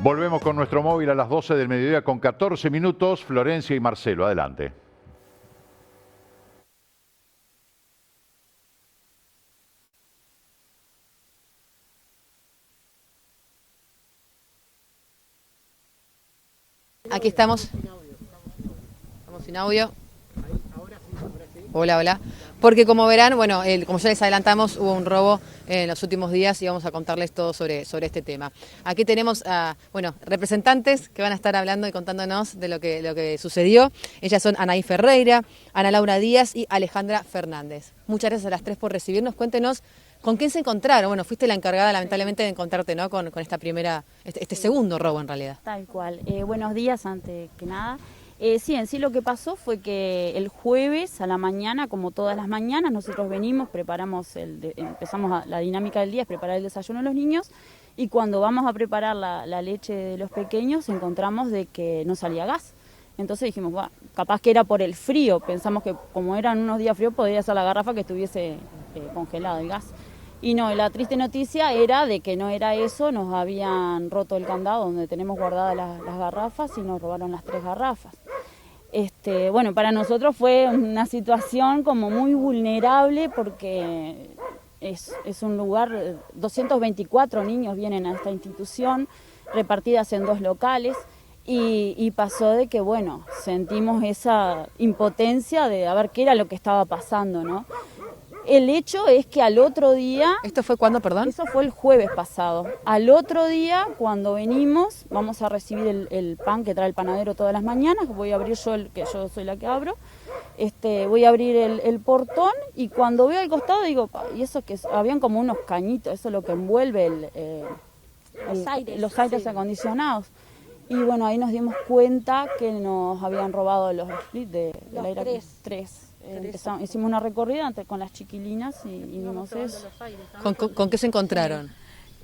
Volvemos con nuestro móvil a las 12 del mediodía con 14 minutos. Florencia y Marcelo, adelante. Aquí estamos. Estamos sin audio. Hola, hola. Porque como verán, bueno, como ya les adelantamos, hubo un robo en los últimos días y vamos a contarles todo sobre este tema. Aquí tenemos a, bueno, representantes que van a estar hablando y contándonos de lo que sucedió. Ellas son Anaí Ferreira, Ana Laura Díaz y Alejandra Fernández. Muchas gracias a las tres por recibirnos. Cuéntenos con quién se encontraron. Bueno, fuiste la encargada, lamentablemente, de encontrarte, ¿no? Con esta primera, este segundo robo en realidad. Tal cual. Buenos días, antes que nada. Sí, en sí lo que pasó fue que el jueves a la mañana, como todas las mañanas, nosotros venimos, empezamos la dinámica del día, es preparar el desayuno de los niños, y cuando vamos a preparar la leche de los pequeños encontramos de que no salía gas. Entonces dijimos, bueno, capaz que era por el frío, pensamos que como eran unos días fríos podría ser la garrafa que estuviese congelado el gas. Y no, la triste noticia era de que no era eso, nos habían roto el candado donde tenemos guardadas las garrafas y nos robaron las 3 garrafas. Bueno, para nosotros fue una situación como muy vulnerable porque es un lugar, 224 niños vienen a esta institución, repartidas en 2 locales, y pasó de que, bueno, sentimos esa impotencia de a ver qué era lo que estaba pasando, ¿no? El hecho es que al otro día... ¿Esto fue cuándo, perdón? Eso fue el jueves pasado. Al otro día, cuando venimos, vamos a recibir el pan que trae el panadero todas las mañanas. Voy a abrir que yo soy la que abro. Voy a abrir el portón y cuando veo al costado digo, y eso que habían como unos cañitos, eso es lo que envuelve los aires acondicionados. Y bueno, ahí nos dimos cuenta que nos habían robado los splits del aire. 3. Hicimos una recorrida con las chiquilinas y vimos eso. ¿Con qué se encontraron?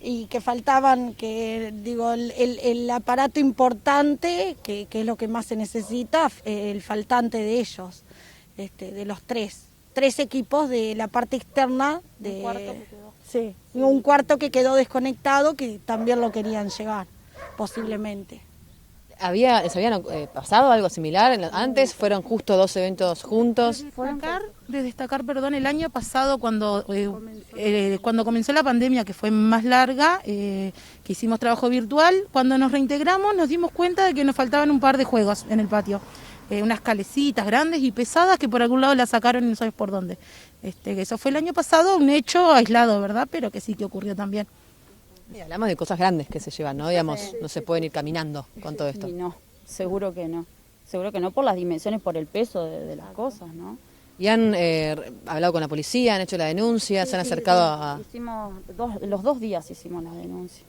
Y que faltaban, el aparato importante, que es lo que más se necesita, el faltante de ellos, de los 3 equipos de la parte externa. Un cuarto que quedó desconectado, que también lo querían llevar, posiblemente. ¿Les habían pasado algo similar antes? ¿Fueron justo 2 eventos juntos? De destacar, el año pasado cuando comenzó la pandemia, que fue más larga, que hicimos trabajo virtual, cuando nos reintegramos nos dimos cuenta de que nos faltaban un par de juegos en el patio. Unas calecitas grandes y pesadas que por algún lado las sacaron y no sabes por dónde. Eso fue el año pasado, un hecho aislado, ¿verdad? Pero que sí que ocurrió también. Y hablamos de cosas grandes que se llevan, ¿no? Digamos, no se pueden ir caminando con todo esto. Y no, seguro que no. Seguro que no por las dimensiones, por el peso de las cosas, ¿no? ¿Y han hablado con la policía, han hecho la denuncia, se han acercado a...? Hicimos los 2 días hicimos la denuncia.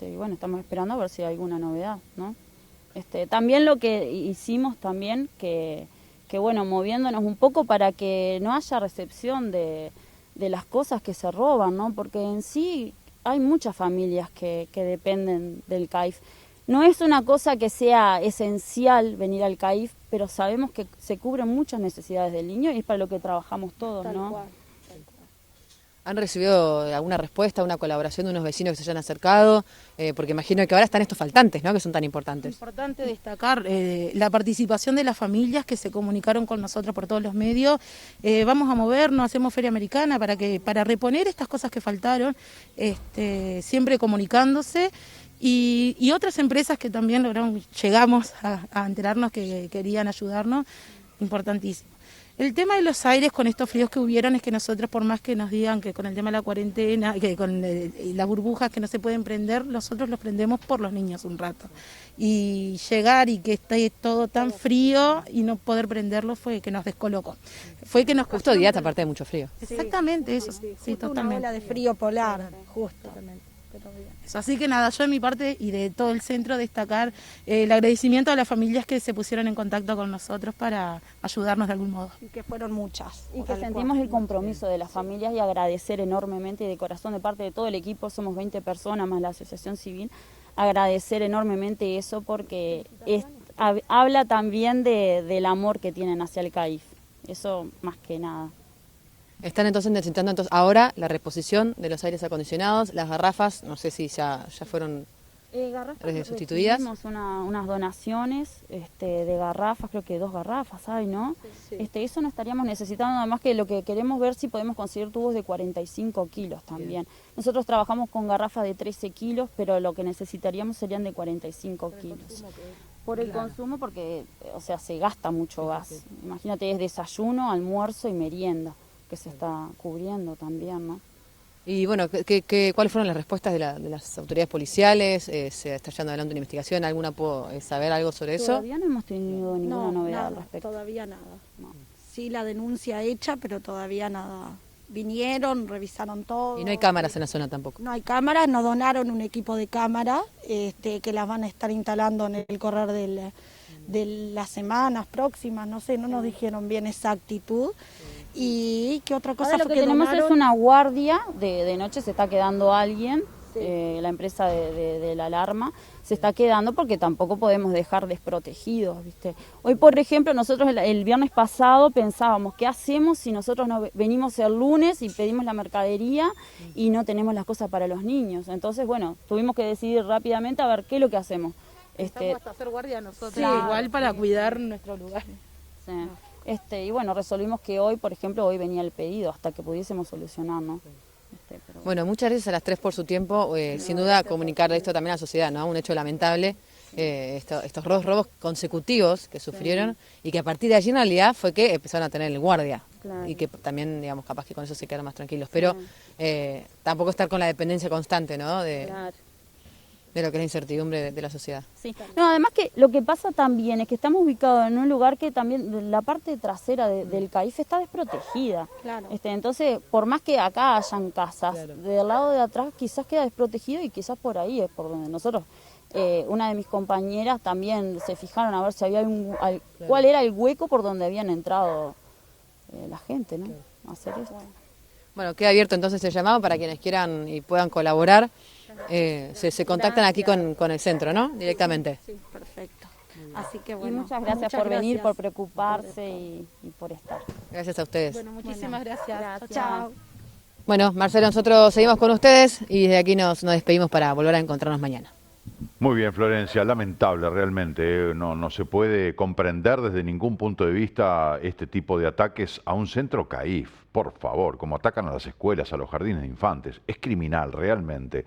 Y bueno, estamos esperando a ver si hay alguna novedad, ¿no? También lo que hicimos también, que bueno, moviéndonos un poco para que no haya recepción de las cosas que se roban, ¿no? Porque en sí hay muchas familias que dependen del CAIF. No es una cosa que sea esencial venir al CAIF, pero sabemos que se cubren muchas necesidades del niño y es para lo que trabajamos todos, ¿no? Tal cual. ¿Han recibido alguna respuesta, una colaboración de unos vecinos que se hayan acercado? Porque imagino que ahora están estos faltantes, ¿no? Que son tan importantes. Es importante destacar la participación de las familias que se comunicaron con nosotros por todos los medios. Vamos a movernos, hacemos Feria Americana para reponer estas cosas que faltaron, siempre comunicándose. Y otras empresas que también llegamos a enterarnos que querían ayudarnos, importantísimo. El tema de los aires con estos fríos que hubieron es que nosotros, por más que nos digan que con el tema de la cuarentena, que con las burbujas que no se pueden prender, nosotros los prendemos por los niños un rato. Y llegar y que esté todo tan frío y no poder prenderlo fue que nos descolocó. Fue que nos justo día aparte de mucho frío. Exactamente, eso, sí, totalmente. Una ola de frío polar, justo. Así que nada, yo de mi parte y de todo el centro destacar el agradecimiento a las familias que se pusieron en contacto con nosotros para ayudarnos de algún modo. Y que fueron muchas. Y que sentimos el compromiso de las familias y agradecer enormemente de corazón de parte de todo el equipo, somos 20 personas más la asociación civil, agradecer enormemente eso porque habla también del amor que tienen hacia el CAIF, eso más que nada. Están entonces necesitando ahora la reposición de los aires acondicionados, las garrafas, no sé si ya fueron Garrafas sustituidas. recibimos unas donaciones de garrafas, creo que 2 garrafas hay, ¿no? Eso no estaríamos necesitando, nada más que lo que queremos ver si podemos conseguir tubos de 45 kilos también. Nosotros trabajamos con garrafas de 13 kilos, pero lo que necesitaríamos serían de 45 kilos. Por el consumo, porque, o sea, se gasta mucho gas. Imagínate, es desayuno, almuerzo y merienda que se está cubriendo también, ¿no? Y bueno, ¿cuáles fueron las respuestas de las autoridades policiales? ¿Se está llevando adelante una investigación? ¿Alguna pudo saber algo sobre eso? Todavía no hemos tenido ninguna novedad al nada, respecto. todavía nada. No. Sí, la denuncia hecha, pero todavía nada. Vinieron, revisaron todo. Y no hay cámaras en la zona tampoco. No hay cámaras, nos donaron un equipo de cámara que las van a estar instalando en el correr de las semanas próximas, no sé, no nos dijeron bien esa actitud. ¿Y qué otra cosa Ahora fue lo que tenemos donaron? es una guardia, de noche se está quedando alguien, la empresa de la alarma se está quedando porque tampoco podemos dejar desprotegidos, ¿viste? Hoy, por ejemplo, nosotros el viernes pasado pensábamos, ¿qué hacemos si nosotros venimos el lunes y pedimos la mercadería y no tenemos las cosas para los niños? Entonces, bueno, tuvimos que decidir rápidamente a ver qué es lo que hacemos. Estamos hasta hacer guardia nosotros, Claro. igual para cuidar nuestro lugar. Sí. Y bueno, resolvimos que hoy, por ejemplo, hoy venía el pedido hasta que pudiésemos solucionar, ¿no? Pero Bueno, muchas gracias a las 3 por su tiempo. Sin duda, comunicar esto también a la sociedad, ¿no? Un hecho lamentable, estos robos consecutivos que sufrieron y que a partir de allí en realidad fue que empezaron a tener el guardia. Claro. Y que también, digamos, capaz que con eso se quedaron más tranquilos. Pero tampoco estar con la dependencia constante, ¿no? Claro. De lo que es la incertidumbre de la sociedad. Sí. No, además que lo que pasa también es que estamos ubicados en un lugar que también la parte trasera del CAIF está desprotegida. Claro. Entonces, por más que acá hayan casas, del lado de atrás quizás queda desprotegido y quizás por ahí es por donde nosotros. Una de mis compañeras también se fijaron a ver si había cuál era el hueco por donde habían entrado la gente, ¿no? A hacer esto. Bueno, queda abierto entonces el llamado para quienes quieran y puedan colaborar. Se contactan aquí con el centro, ¿no? Directamente. Sí, perfecto. Así que Y bueno. muchas gracias por venir, por preocuparse y por estar. Gracias a ustedes. Bueno, muchísimas gracias. Gracias. Chao. Bueno, Marcelo, nosotros seguimos con ustedes y desde aquí nos despedimos para volver a encontrarnos mañana. Muy bien, Florencia, lamentable realmente. No se puede comprender desde ningún punto de vista este tipo de ataques a un centro CAIF. Por favor, como atacan a las escuelas, a los jardines de infantes. Es criminal, realmente.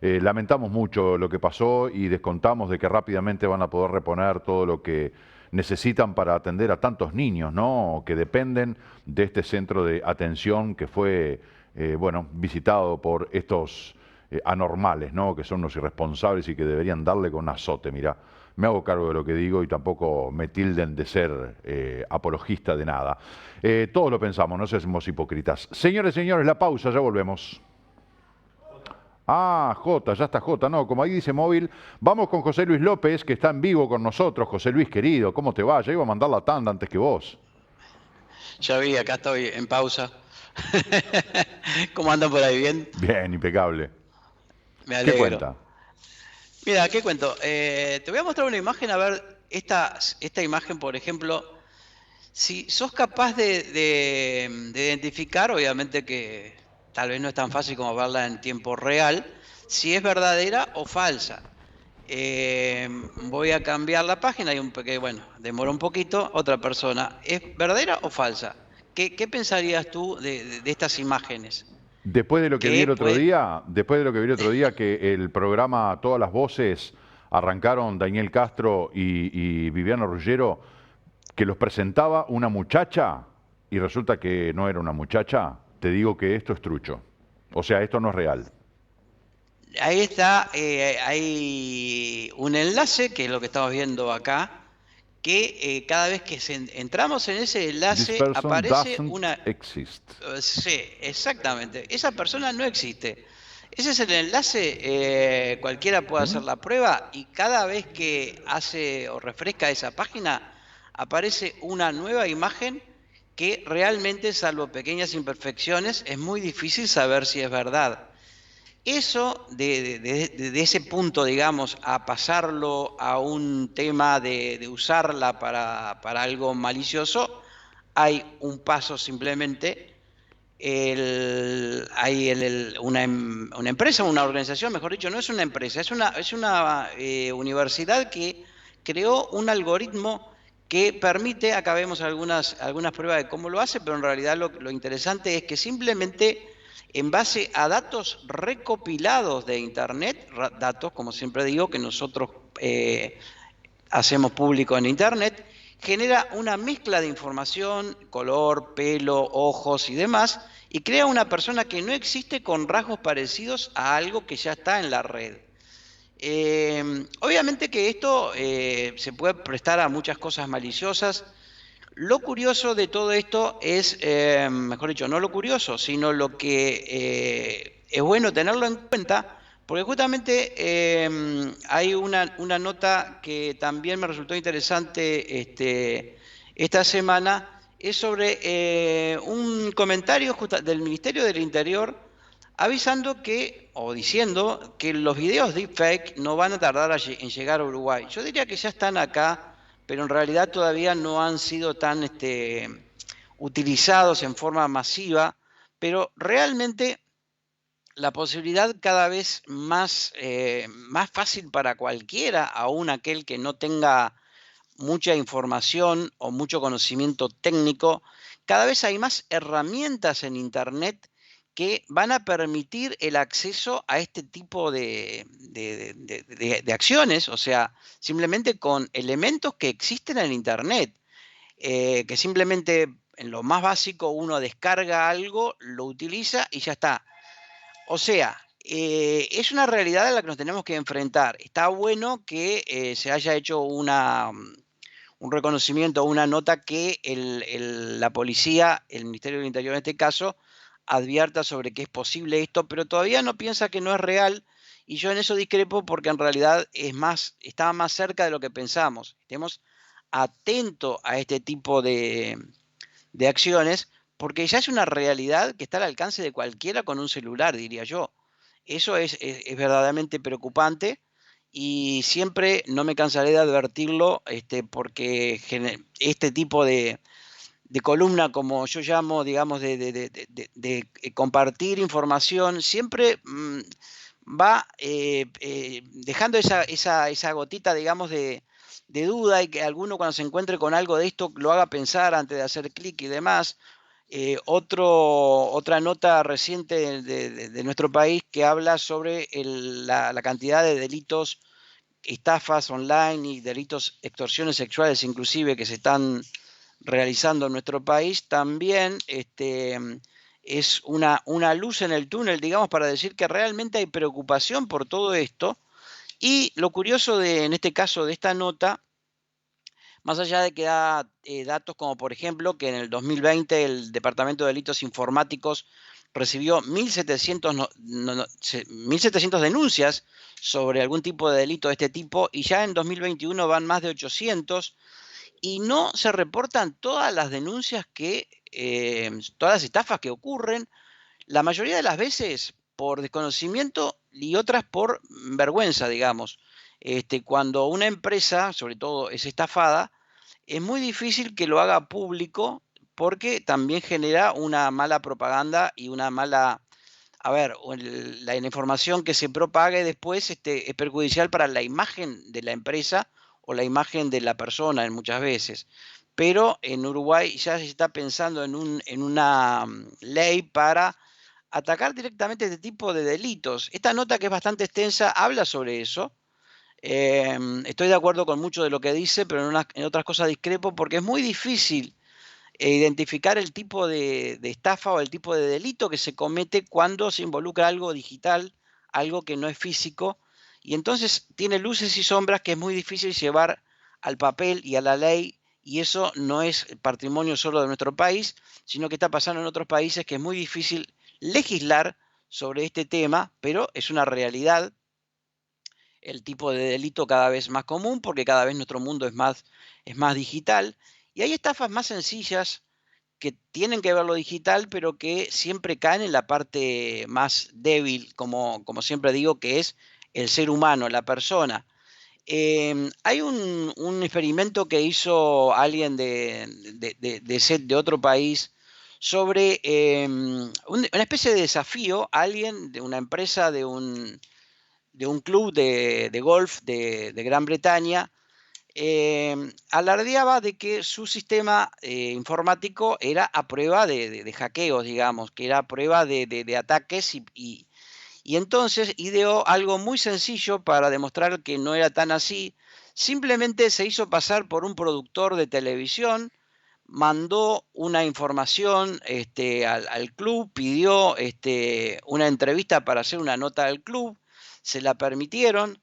Lamentamos mucho lo que pasó y descontamos de que rápidamente van a poder reponer todo lo que necesitan para atender a tantos niños, ¿no? Que dependen de este centro de atención que fue, visitado por estos anormales, ¿no? Que son los irresponsables y que deberían darle con un azote. Mirá, me hago cargo de lo que digo y tampoco me tilden de ser apologista de nada. Todos lo pensamos, no seamos hipócritas. Señores, la pausa, ya volvemos. Ah, Jota, ya está Jota, no, como ahí dice móvil, vamos con José Luis López, que está en vivo con nosotros. José Luis, querido, ¿cómo te va? Ya iba a mandar la tanda antes que vos. Ya vi, acá estoy en pausa. ¿Cómo andan por ahí? ¿Bien? Bien, impecable. Me alegro. ¿Qué cuenta? Mira, ¿qué cuento? Te voy a mostrar una imagen, a ver, esta imagen, por ejemplo, si sos capaz de identificar, obviamente que tal vez no es tan fácil como verla en tiempo real, si es verdadera o falsa. Voy a cambiar la página, demora un poquito, otra persona. ¿Es verdadera o falsa? ¿Qué pensarías tú de estas imágenes? Después de lo que vi el otro día, que el programa Todas las Voces arrancaron Daniel Castro y Viviano Ruggiero, que los presentaba una muchacha y resulta que no era una muchacha, te digo que esto es trucho. O sea, esto no es real. Ahí está, hay un enlace, que es lo que estamos viendo acá, que cada vez que entramos en ese enlace aparece una... Sí, exactamente. Esa persona no existe. Ese es el enlace, cualquiera puede hacer la prueba y cada vez que hace o refresca esa página aparece una nueva imagen que realmente, salvo pequeñas imperfecciones, es muy difícil saber si es verdad. Eso, de ese punto, digamos, a pasarlo a un tema de usarla para algo malicioso, hay un paso simplemente, una empresa, una organización, mejor dicho, no es una empresa, es una universidad que creó un algoritmo que permite, acá vemos algunas pruebas de cómo lo hace, pero en realidad lo interesante es que simplemente en base a datos recopilados de Internet, datos, como siempre digo, que nosotros hacemos público en Internet, genera una mezcla de información, color, pelo, ojos y demás, y crea una persona que no existe con rasgos parecidos a algo que ya está en la red. Obviamente que esto se puede prestar a muchas cosas maliciosas. Lo curioso de todo esto es, mejor dicho, no lo curioso, sino lo que es bueno tenerlo en cuenta, porque justamente hay una nota que también me resultó interesante esta semana, es sobre un comentario del Ministerio del Interior avisando que, o diciendo que los videos deepfake no van a tardar en llegar a Uruguay. Yo diría que ya están acá, pero en realidad todavía no han sido tan utilizados en forma masiva, pero realmente la posibilidad cada vez más fácil para cualquiera, aún aquel que no tenga mucha información o mucho conocimiento técnico, cada vez hay más herramientas en Internet que van a permitir el acceso a este tipo de acciones, o sea, simplemente con elementos que existen en Internet, que simplemente en lo más básico uno descarga algo, lo utiliza y ya está. O sea, es una realidad a la que nos tenemos que enfrentar. Está bueno que se haya hecho un reconocimiento, una nota que la policía, el Ministerio del Interior en este caso, advierta sobre que es posible esto, pero todavía no piensa que no es real, y yo en eso discrepo porque en realidad está más cerca de lo que pensamos. Estemos atentos a este tipo de acciones, porque ya es una realidad que está al alcance de cualquiera con un celular, diría yo. Eso es verdaderamente preocupante y siempre no me cansaré de advertirlo, porque este tipo de columna, como yo llamo, digamos, de compartir información, siempre va dejando esa gotita, digamos, de duda, y que alguno cuando se encuentre con algo de esto lo haga pensar antes de hacer clic y demás. Otra nota reciente de nuestro país que habla sobre la cantidad de delitos, estafas online y delitos, extorsiones sexuales inclusive, que se están realizando en nuestro país, también es una luz en el túnel, digamos, para decir que realmente hay preocupación por todo esto. Y lo curioso en este caso de esta nota, más allá de que da datos como por ejemplo que en el 2020 el Departamento de Delitos Informáticos recibió 1.700 denuncias sobre algún tipo de delito de este tipo, y ya en 2021 van más de 800, y no se reportan todas las denuncias todas las estafas que ocurren, la mayoría de las veces por desconocimiento y otras por vergüenza, digamos. Cuando una empresa, sobre todo, es estafada, es muy difícil que lo haga público porque también genera una mala propaganda y una mala... A ver, la información que se propague después es perjudicial para la imagen de la empresa o la imagen de la persona en muchas veces. Pero en Uruguay ya se está pensando en una ley para atacar directamente este tipo de delitos. Esta nota, que es bastante extensa, habla sobre eso. Estoy de acuerdo con mucho de lo que dice, pero en otras cosas discrepo, porque es muy difícil identificar el tipo de estafa o el tipo de delito que se comete cuando se involucra algo digital, algo que no es físico, y entonces tiene luces y sombras que es muy difícil llevar al papel y a la ley, y eso no es patrimonio solo de nuestro país, sino que está pasando en otros países, que es muy difícil legislar sobre este tema, pero es una realidad. El tipo de delito cada vez más común, porque cada vez nuestro mundo es más digital, y hay estafas más sencillas que tienen que ver lo digital, pero que siempre caen en la parte más débil, como siempre digo, que es el ser humano, la persona. Hay un experimento que hizo alguien de otro país sobre una especie de desafío a alguien de una empresa, de un club de golf de Gran Bretaña. Alardeaba de que su sistema informático era a prueba de hackeos, digamos, que era a prueba de ataques y entonces ideó algo muy sencillo para demostrar que no era tan así. Simplemente se hizo pasar por un productor de televisión, mandó una información al club, pidió una entrevista para hacer una nota al club, se la permitieron.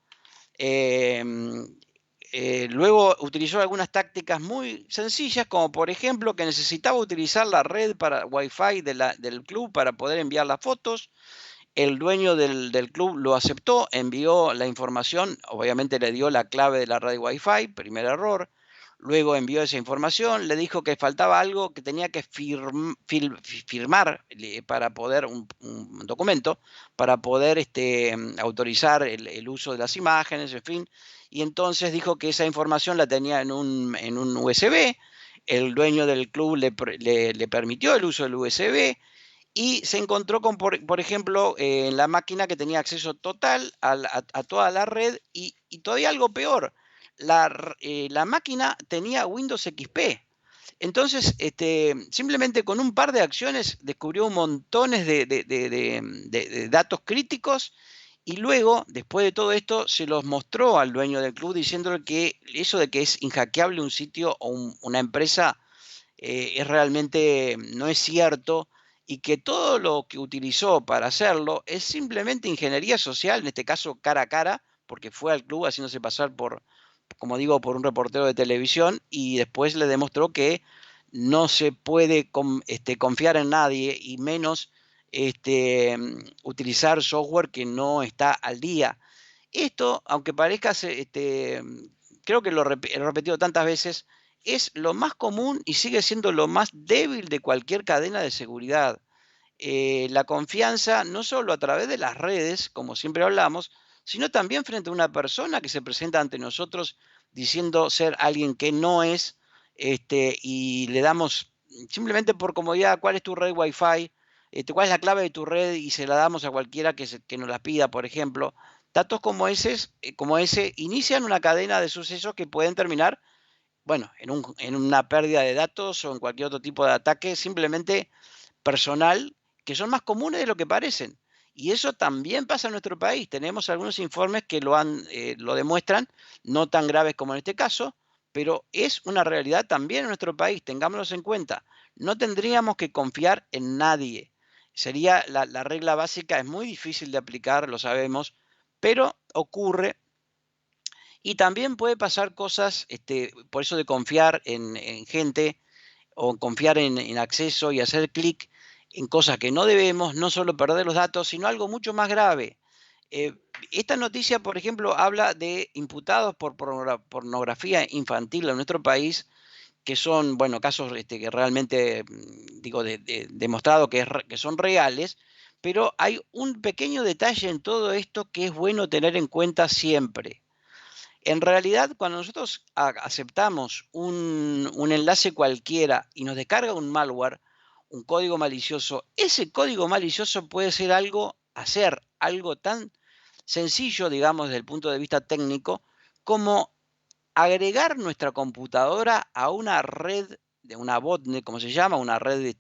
Luego utilizó algunas tácticas muy sencillas, como por ejemplo que necesitaba utilizar la red para Wi-Fi del club para poder enviar las fotos. El dueño del club lo aceptó, envió la información, obviamente le dio la clave de la red Wi-Fi, primer error. Luego envió esa información, le dijo que faltaba algo que tenía que firmar para poder, un documento, para poder autorizar el uso de las imágenes, en fin. Y entonces dijo que esa información la tenía en un USB. El dueño del club le permitió el uso del USB. Y se encontró con, por ejemplo, en la máquina que tenía acceso total a toda la red y todavía algo peor, la máquina tenía Windows XP. Entonces, simplemente con un par de acciones descubrió montones de datos críticos y luego, después de todo esto, se los mostró al dueño del club diciéndole que eso de que es inhackeable un sitio o una empresa es realmente no es cierto y que todo lo que utilizó para hacerlo es simplemente ingeniería social, en este caso cara a cara, porque fue al club haciéndose pasar por, como digo, por un reportero de televisión y después le demostró que no se puede confiar en nadie y menos utilizar software que no está al día. Esto, aunque parezca, creo que lo he repetido tantas veces, es lo más común y sigue siendo lo más débil de cualquier cadena de seguridad. La confianza no solo a través de las redes, como siempre hablamos, sino también frente a una persona que se presenta ante nosotros diciendo ser alguien que no es, y le damos simplemente por comodidad cuál es tu red Wi-Fi, cuál es la clave de tu red y se la damos a cualquiera que nos la pida, por ejemplo. Datos como ese inician una cadena de sucesos que pueden terminar, bueno, en una pérdida de datos o en cualquier otro tipo de ataque simplemente personal, que son más comunes de lo que parecen. Y eso también pasa en nuestro país. Tenemos algunos informes que lo demuestran, no tan graves como en este caso, pero es una realidad también en nuestro país. Tengámoslo en cuenta. No tendríamos que confiar en nadie. Sería la regla básica, es muy difícil de aplicar, lo sabemos, pero ocurre. Y también puede pasar cosas, por eso de confiar en gente o confiar en acceso y hacer clic en cosas que no debemos, no solo perder los datos, sino algo mucho más grave. Esta noticia, por ejemplo, habla de imputados por pornografía infantil en nuestro país, que son, bueno, casos que realmente, digo, demostrado que son reales, pero hay un pequeño detalle en todo esto que es bueno tener en cuenta siempre. En realidad, cuando nosotros aceptamos un enlace cualquiera y nos descarga un malware, un código malicioso, ese código malicioso puede ser algo tan sencillo, digamos, desde el punto de vista técnico, como agregar nuestra computadora a una red de una botnet, como se llama, una red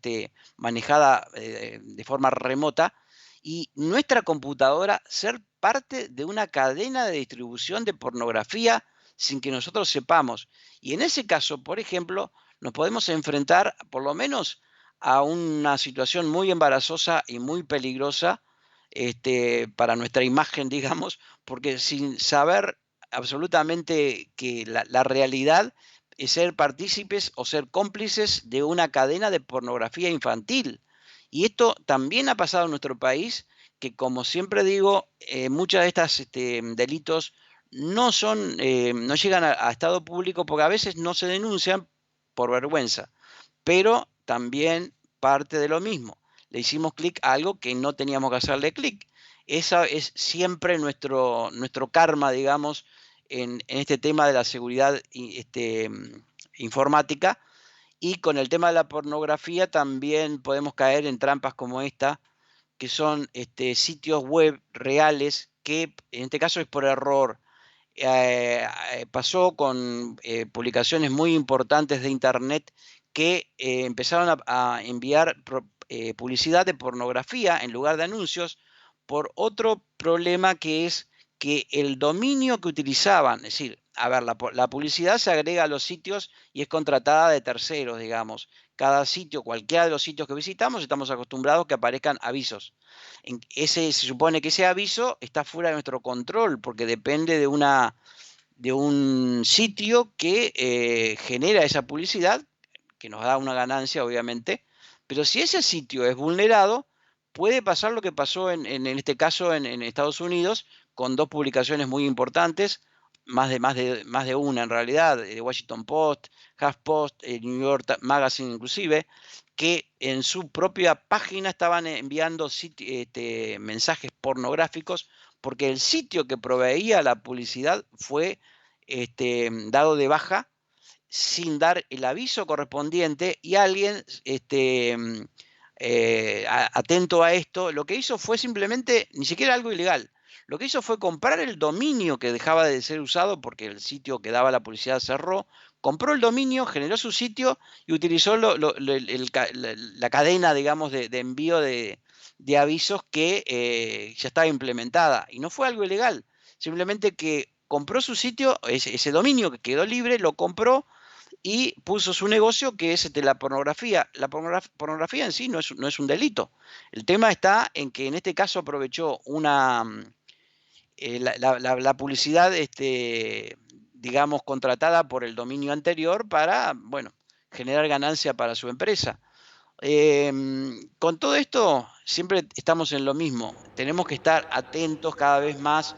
manejada de forma remota, y nuestra computadora ser parte de una cadena de distribución de pornografía sin que nosotros sepamos. Y en ese caso, por ejemplo, nos podemos enfrentar por lo menos a una situación muy embarazosa y muy peligrosa para nuestra imagen, digamos, porque sin saber absolutamente que la realidad es ser partícipes o ser cómplices de una cadena de pornografía infantil. Y esto también ha pasado en nuestro país, que como siempre digo, muchas de estas delitos no llegan a estado público porque a veces no se denuncian por vergüenza, pero también parte de lo mismo. Le hicimos clic a algo que no teníamos que hacerle clic. Esa es siempre nuestro karma, digamos, en este tema de la seguridad informática. Y con el tema de la pornografía también podemos caer en trampas como esta, que son sitios web reales que en este caso es por error. Pasó con publicaciones muy importantes de Internet que empezaron a enviar publicidad de pornografía en lugar de anuncios por otro problema que es que el dominio que utilizaban, es decir, a ver, la publicidad se agrega a los sitios y es contratada de terceros, digamos. Cada sitio, cualquiera de los sitios que visitamos, estamos acostumbrados a que aparezcan avisos. Se supone que ese aviso está fuera de nuestro control porque depende de un sitio que genera esa publicidad, que nos da una ganancia, obviamente, pero si ese sitio es vulnerado, puede pasar lo que pasó en este caso en Estados Unidos, con 2 publicaciones muy importantes, más de una en realidad, The Washington Post, HuffPost, New York Magazine inclusive, que en su propia página estaban enviando mensajes pornográficos porque el sitio que proveía la publicidad fue dado de baja sin dar el aviso correspondiente y alguien atento a esto, lo que hizo fue simplemente, ni siquiera algo ilegal, lo que hizo fue comprar el dominio que dejaba de ser usado porque el sitio que daba la publicidad cerró, compró el dominio, generó su sitio y utilizó la cadena, digamos, de envío de avisos que ya estaba implementada. Y no fue algo ilegal, simplemente que compró su sitio, ese dominio que quedó libre, lo compró y puso su negocio que es la pornografía. La pornografía en sí no es un delito. El tema está en que en este caso aprovechó la publicidad, digamos, contratada por el dominio anterior para, bueno, generar ganancia para su empresa. Con todo esto, siempre estamos en lo mismo. Tenemos que estar atentos cada vez más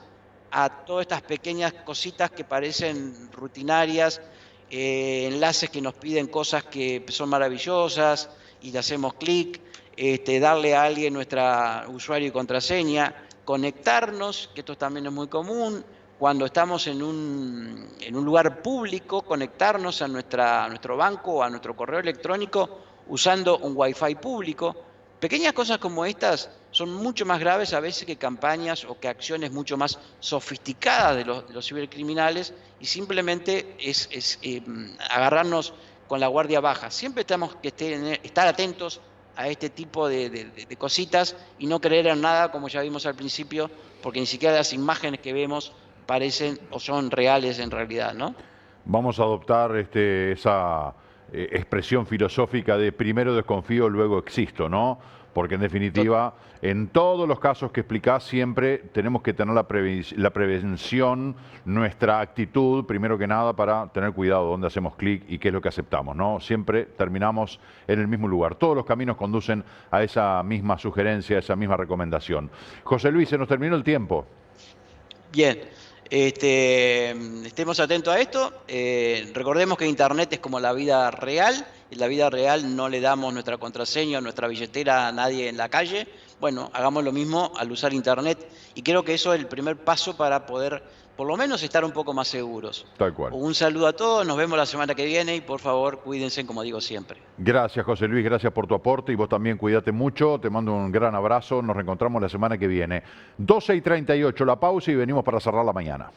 a todas estas pequeñas cositas que parecen rutinarias, enlaces que nos piden cosas que son maravillosas y le hacemos clic, darle a alguien nuestra usuario y contraseña, conectarnos, que esto también es muy común, cuando estamos en un lugar público, conectarnos a nuestro banco o a nuestro correo electrónico usando un Wi-Fi público. Pequeñas cosas como estas son mucho más graves a veces que campañas o que acciones mucho más sofisticadas de los cibercriminales y simplemente es agarrarnos con la guardia baja. Siempre tenemos que estar atentos a este tipo de cositas y no creer en nada, como ya vimos al principio, porque ni siquiera las imágenes que vemos parecen o son reales en realidad, ¿no? Vamos a adoptar esa expresión filosófica de primero desconfío, luego existo, ¿no? Porque en definitiva, en todos los casos que explicás, siempre tenemos que tener la prevención, nuestra actitud, primero que nada, para tener cuidado dónde hacemos clic y qué es lo que aceptamos, ¿no? Siempre terminamos en el mismo lugar. Todos los caminos conducen a esa misma sugerencia, a esa misma recomendación. José Luis, se nos terminó el tiempo. Bien. Estemos atentos a esto. Recordemos que Internet es como la vida real. En la vida real no le damos nuestra contraseña, nuestra billetera a nadie en la calle. Bueno, hagamos lo mismo al usar Internet. Y creo que eso es el primer paso para poder, por lo menos, estar un poco más seguros. Tal cual. Un saludo a todos. Nos vemos la semana que viene y, por favor, cuídense, como digo siempre. Gracias, José Luis. Gracias por tu aporte y vos también cuídate mucho. Te mando un gran abrazo. Nos reencontramos la semana que viene. 12:38 la pausa y venimos para cerrar la mañana.